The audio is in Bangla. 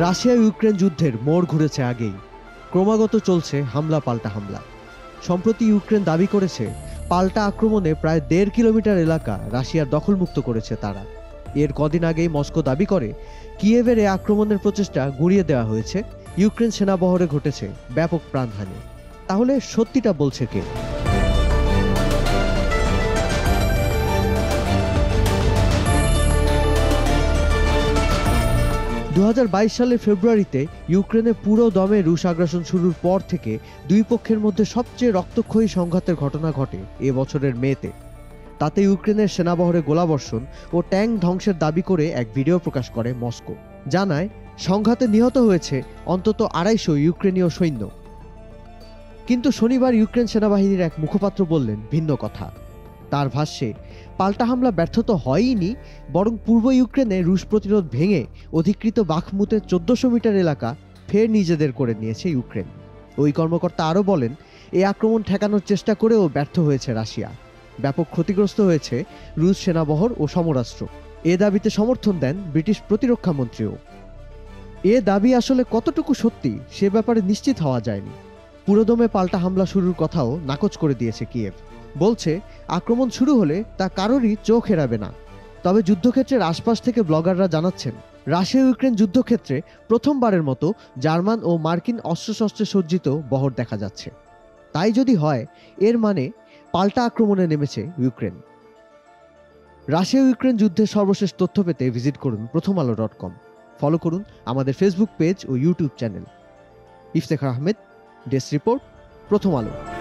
রাশিয়া ইউক্রেন যুদ্ধের মোড় ঘুরেছে আগেই। ক্রমাগত চলছে হামলা পাল্টা হামলা। সম্প্রতি ইউক্রেন দাবি করেছে পাল্টা আক্রমণে প্রায় 1.5 কিলোমিটার এলাকা রাশিয়ার দখলমুক্ত করেছে তারা। এর কদিন আগেই মস্কো দাবি করে কিয়েভের এই আক্রমণের প্রচেষ্টা গুঁড়িয়ে দেওয়া হয়েছে, ইউক্রেন সেনাবহরে ঘটেছে ব্যাপক প্রাণহানি। তাহলে সত্যিটা বলছে কে? 2022 সালের ফেব্রুয়ারিতে ইউক্রেনে পুরো দমে রুশ আগ্রাসন শুরুর পর থেকে দুই পক্ষের মধ্যে সবচেয়ে রক্তক্ষয়ী সংঘাতের ঘটনা ঘটে এ বছরের মেতে। তাতে ইউক্রেনের সেনাবহরে গোলাবর্ষণ ও ট্যাঙ্ক ধ্বংসের দাবি করে এক ভিডিও প্রকাশ করে মস্কো। জানায় সংঘাতে নিহত হয়েছে অন্তত 250 ইউক্রেনীয় সৈন্য। কিন্তু শনিবার ইউক্রেন সেনাবাহিনীর এক মুখপাত্র বললেন ভিন্ন কথা। তার ভাষ্যে পাল্টা হামলা ব্যর্থ তো হয়ইনি, বরং পূর্ব ইউক্রেনে রুশ প্রতিরোধ ভেঙে অধিকৃত বাখমুতের 1400 মিটার এলাকা ফের নিজেদের করে নিয়েছে ইউক্রেন। ওই কর্মকর্তা আরও বলেন, এই আক্রমণ ঠেকানোর চেষ্টা করেও ব্যর্থ হয়েছে রাশিয়া। ব্যাপক ক্ষতিগ্রস্ত হয়েছে রুশ সেনাবহর ও সমরাস্ত্র। এ দাবিতে সমর্থন দেন ব্রিটিশ প্রতিরক্ষা মন্ত্রীও। এ দাবি আসলে কতটুকু সত্যি সে ব্যাপারে নিশ্চিত হওয়া যায়নি। পুরোদমে পাল্টা হামলা শুরুর কথাও নাকচ করে দিয়েছে কিয়েভ। বলছে আক্রমণ শুরু হলে তা কারোরই চোখ এড়াবে না। তবে যুদ্ধক্ষেত্রের আশপাশ থেকে ব্লগাররা জানাচ্ছেন রাশিয়া ইউক্রেন যুদ্ধক্ষেত্রে প্রথমবারের মতো জার্মান ও মার্কিন অস্ত্রশস্ত্রে সজ্জিত বহর দেখা যাচ্ছে। তাই যদি হয়, এর মানে পাল্টা আক্রমণে নেমেছে ইউক্রেন। রাশিয়া ইউক্রেন যুদ্ধের সর্বশেষ তথ্য পেতে ভিজিট করুন prothomalo.com। ফলো করুন আমাদের ফেসবুক পেজ ও YouTube channel. Iftekhar Ahmed, desk report, Prothom আলো।